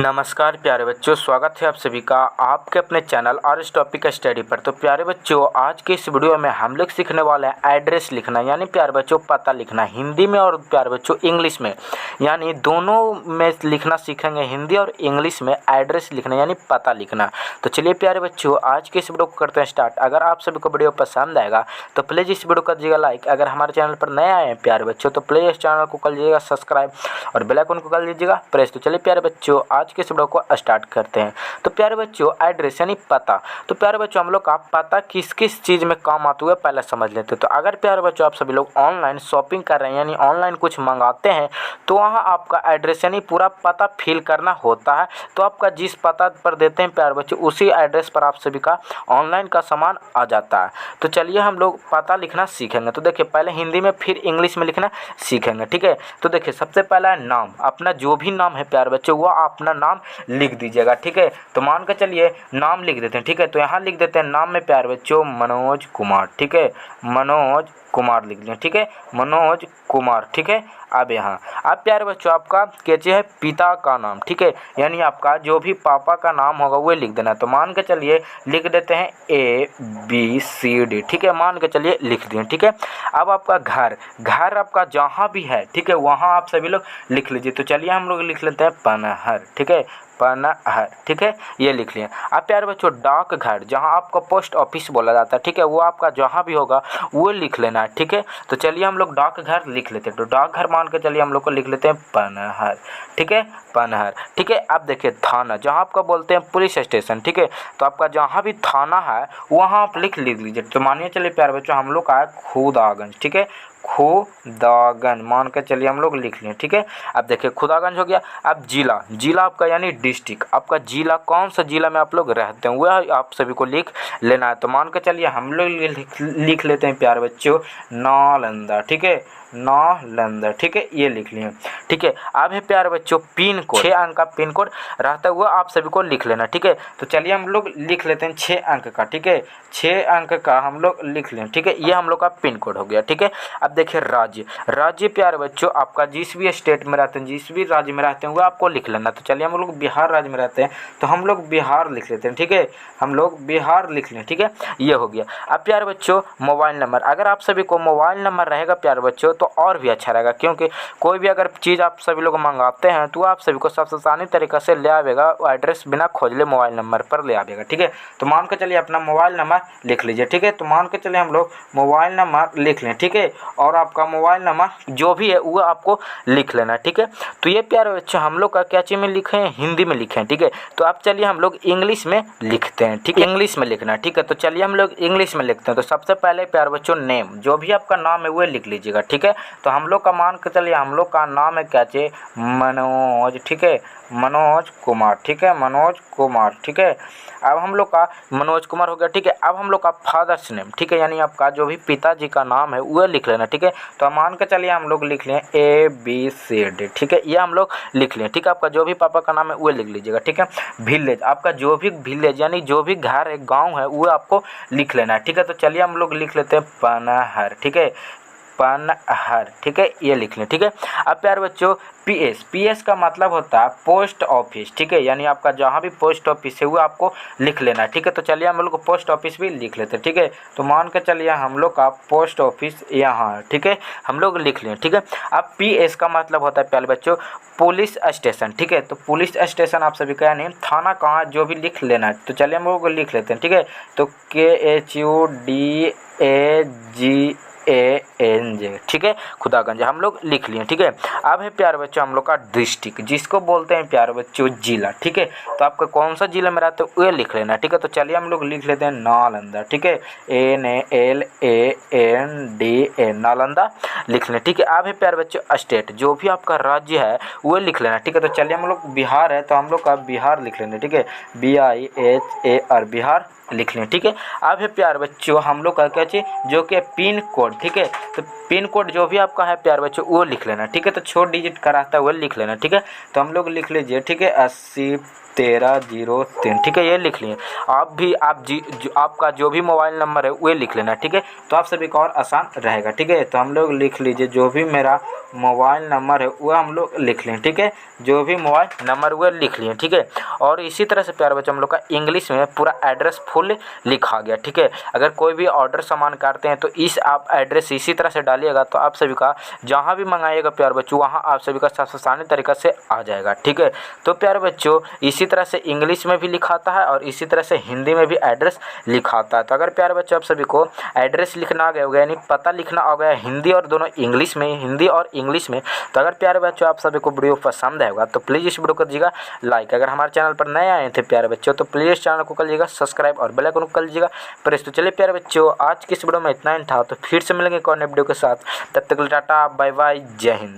नमस्कार प्यारे बच्चों, स्वागत है आप सभी का आपके अपने चैनल और इस टॉपिक स्टडी पर। तो प्यारे बच्चों, आज के इस वीडियो में हम लोग सीखने वाले हैं एड्रेस लिखना, यानी प्यारे बच्चों पता लिखना हिंदी में और प्यारे बच्चों इंग्लिश में, यानी दोनों में लिखना सीखेंगे। हिंदी और इंग्लिश में एड्रेस लिखना यानी पता लिखना। तो चलिए प्यारे बच्चों, आज के इस वीडियो को करते हैं स्टार्ट। अगर आप सभी को वीडियो पसंद आएगा तो प्लीज़ इस वीडियो को दीजिएगा लाइक। अगर हमारे चैनल पर नए आए हैं प्यारे बच्चों तो प्लीज़ इस चैनल को कर लीजिएगा सब्सक्राइब और बेल आइकन को कर लीजिएगा प्रेस। तो चलिए प्यारे बच्चों, आज के इस वीडियो को स्टार्ट करते हैं। तो प्यारे बच्चों, एड्रेस यानी पता। तो प्यारे बच्चों, हम लोग का पता किस किस चीज़ में काम आते हुए पहले समझ लेते हैं। तो अगर प्यारे बच्चों आप सभी लोग ऑनलाइन शॉपिंग कर रहे हैं यानी ऑनलाइन कुछ मंगाते हैं तो वहाँ आपका एड्रेस यानी पूरा पता फिल करना होता है। तो आपका जिस पता पर देते हैं प्यारे बच्चों उसी एड्रेस पर आप सभी का ऑनलाइन का सामान आ जाता है। तो चलिए हम लोग पता लिखना सीखेंगे। तो देखिए, पहले हिंदी में फिर इंग्लिश में लिखना सीखेंगे, ठीक है। तो देखिए, सबसे पहला है नाम। अपना जो भी नाम है प्यारे बच्चों वो अपना नाम लिख दीजिएगा, ठीक है। तो मान के चलिए नाम लिख देते हैं, ठीक है। तो यहाँ लिख देते हैं नाम में प्यारे बच्चों मनोज कुमार, ठीक है। मनोज कुमार लिख लें, ठीक है। मनोज कुमार, ठीक है। अब यहाँ अब प्यारे बच्चों आपका कैसे है पिता का नाम, ठीक है, यानी आपका जो भी पापा का नाम होगा वो लिख देना। तो मान के चलिए लिख देते हैं ABCD, ठीक है। मान के चलिए लिख दिए, ठीक है। अब आपका घर, घर आपका जहाँ भी है, ठीक है, वहाँ आप सभी लोग लिख लीजिए। तो चलिए हम लोग लिख लेते हैं पनहर, ठीक है। पनहर, ठीक है, ये लिख लिए। अब प्यारे बच्चों डाक घर, जहाँ आपका पोस्ट ऑफिस बोला जाता है, ठीक है, वो आपका जहाँ भी होगा वो लिख लेना है, ठीक है। तो चलिए हम लोग डाक घर लिख लेते हैं। तो डाक घर मान के चलिए हम लोग को लिख लेते हैं पनहर, ठीक है। पनहर, ठीक है। अब देखिए थाना, जहाँ आपका बोलते हैं पुलिस स्टेशन, ठीक है। तो आपका जहाँ भी थाना है वहाँ आप लिख लीजिए। तो मानिए चलिए प्यारे बच्चों हम लोग का है खुदागंज, ठीक है। खुदागंज मान के चलिए हम लोग लिख लें, ठीक है। अब देखिए खुदागंज हो गया। अब जिला, जिला आपका यानी डिस्ट्रिक्ट, आपका जिला कौन सा जिला में आप लोग रहते हैं वह आप सभी को लिख लेना है। तो मान के चलिए हम लोग लिख लेते हैं प्यारे बच्चों नालंदा, ठीक है। नालंदा, ठीक है, ये लिख लिए, ठीक है। अब है प्यारे बच्चों पिन कोड, 6 अंक का पिन कोड रहता है वो आप सभी को लिख लेना, ठीक है। तो चलिए हम लोग लिख लेते हैं 6 अंक का, ठीक है। 6 अंक का हम लोग लिख लें, ठीक है। ये हम लोग का पिन कोड हो गया, ठीक है। अब देखिए राज्य, राज्य प्यारे बच्चों आपका जिस भी स्टेट में रहते हैं जिस भी राज्य में रहते हैं वो आपको लिख लेना। तो चलिए हम लोग बिहार राज्य में रहते हैं तो हम लोग बिहार लिख लेते हैं, ठीक है। हम लोग बिहार लिख लें, ठीक है, ये हो गया। अब प्यारे बच्चों मोबाइल नंबर, अगर आप सभी को मोबाइल नंबर रहेगा प्यारे बच्चों तो और भी अच्छा रहेगा, क्योंकि कोई भी अगर चीज़ आप सभी लोग मंगाते हैं तो आप सभी को सबसे आसानी तरीक़े से ले आवेगा, एड्रेस बिना खोज ले मोबाइल नंबर पर ले आवेगा, ठीक है। तो मान के चलिए अपना मोबाइल नंबर लिख लीजिए, ठीक है। तो मान के चलिए हम लोग मोबाइल नंबर लिख लें, ठीक है। और आपका मोबाइल नंबर जो भी है वो आपको लिख लेना, ठीक है। तो ये प्यारे बच्चों हम लोग का क्या चीज़ में लिखे हैं, हिंदी में लिखे हैं, ठीक है। तो अब चलिए हम लोग इंग्लिश में लिखते हैं, ठीक है। इंग्लिश में लिखना, ठीक है। तो चलिए हम लोग इंग्लिश में लिखते हैं। तो सबसे पहले प्यारे बच्चों नेम, जो भी आपका नाम है वो लिख लीजिएगा, ठीक है। तो हम लोग का मान के चलिए हम लोग का नाम है क्या चाहिए मनोज, ठीक है। मनोज कुमार, ठीक है। मनोज कुमार, ठीक है। अब हम लोग का मनोज कुमार हो गया, ठीक है। अब हम लोग का फादर्स नेम, ठीक है, यानी आपका जो भी पिताजी का नाम है वो लिख लेना, ठीक है। तो मान के चलिए हम लोग लिख लें ABCD, ठीक है, ये हम लोग लिख लें, ठीक है। आपका जो भी पापा का नाम है वो लिख लीजिएगा, ठीक है। विलेज, आपका जो भी विलेज यानी जो भी घर है गाँव है वो आपको लिख लेना है, ठीक है। तो चलिए हम लोग लिख लेते हैं पनहर, ठीक है। पनहर, ठीक है, ये लिख लें, ठीक है। अब प्यारे बच्चों PS, PS का मतलब होता है पोस्ट ऑफिस, ठीक है, यानी आपका जहाँ भी पोस्ट ऑफिस है वो आपको लिख लेना है, ठीक है। तो चलिए हम लोग को पोस्ट ऑफिस भी लिख लेते हैं, ठीक है। तो मान के चलिए हम लोग का पोस्ट ऑफिस यहाँ है, ठीक है, हम लोग लिख लें, ठीक है। अब PS का मतलब होता है प्यारे बच्चों पुलिस स्टेशन, ठीक है। तो पुलिस स्टेशन आप सभी का यानी थाना कहाँ जो भी लिख लेना है। तो चलिए हम लोग लिख लेते हैं, ठीक है। तो KHUDAGANJ, ठीक है, खुदागंज हम लोग लिख लिए, ठीक है। अब है प्यारे बच्चों हम लोग का डिस्ट्रिक्ट, जिसको बोलते हैं प्यारे बच्चों जिला, ठीक है। तो आपका कौन सा जिला में रहते हो वो लिख लेना, ठीक है। तो चलिए हम लोग लिख लेते हैं नालंदा, ठीक है। NALANDA नालंदा लिख लें, ठीक है। अब है प्यारे बच्चों स्टेट, जो भी आपका राज्य है वो लिख लेना, ठीक है। तो चलिए हम लोग बिहार है तो हम लोग का बिहार लिख लेंगे, ठीक है। BIHAR बिहार लिख लें, ठीक है। अब है प्यारे बच्चों हम लोग का क्या चाहिए जो कि पिन कोड, ठीक है। तो पिन कोड जो भी आपका है प्यारे बच्चों वो लिख लेना, ठीक है। तो 6 डिजिट का रहता है वो लिख लेना, ठीक है। तो हम लोग लिख लीजिए, ठीक है, 80 1303, ठीक है, ये लिख लिए। आप भी आपका जो भी मोबाइल नंबर है वो लिख लेना, ठीक है, तो आप सभी को और आसान रहेगा, ठीक है। तो हम लोग लिख लीजिए जो भी मेरा मोबाइल नंबर है वो हम लोग लिख लें, ठीक है, जो भी मोबाइल नंबर वो लिख लिए, ठीक है। और इसी तरह से प्यारे बच्चों हम लोग का इंग्लिश में पूरा एड्रेस फुल लिखा गया, ठीक है। अगर कोई भी ऑर्डर सामान करते हैं तो इस आप एड्रेस इसी तरह से डालिएगा, तो आप सभी का जहाँ भी मंगाइएगा प्यारे बच्चों वहाँ आप सभी का आसानी तरीक़ा से आ जाएगा, ठीक है। तो प्यारे बच्चों इसी तरह से इंग्लिश में भी लिखाता है और इसी तरह से हिंदी में भी एड्रेस लिखाता है। तो अगर प्यारे बच्चों आप सभी को एड्रेस लिखना आ गया होगा, यानी पता लिखना आ गया हिंदी और दोनों इंग्लिश में, हिंदी और इंग्लिश में, तो अगर प्यारे बच्चों आप सभी को वीडियो पसंद आएगा तो प्लीज़ इस वीडियो को करिएगा लाइक। अगर हमारे चैनल पर नए आए थे प्यारे बच्चों तो प्लीज़ चैनल को कर लीजिएगा सब्सक्राइब और बेल आइकन को कर लीजिएगा प्रेस। तो चलिए प्यारे बच्चों आज की इस वीडियो में इतना ही था, तो फिर से मिलेंगे एक और नए वीडियो के साथ, तब तक टाटा बाय बाय, जय हिंद।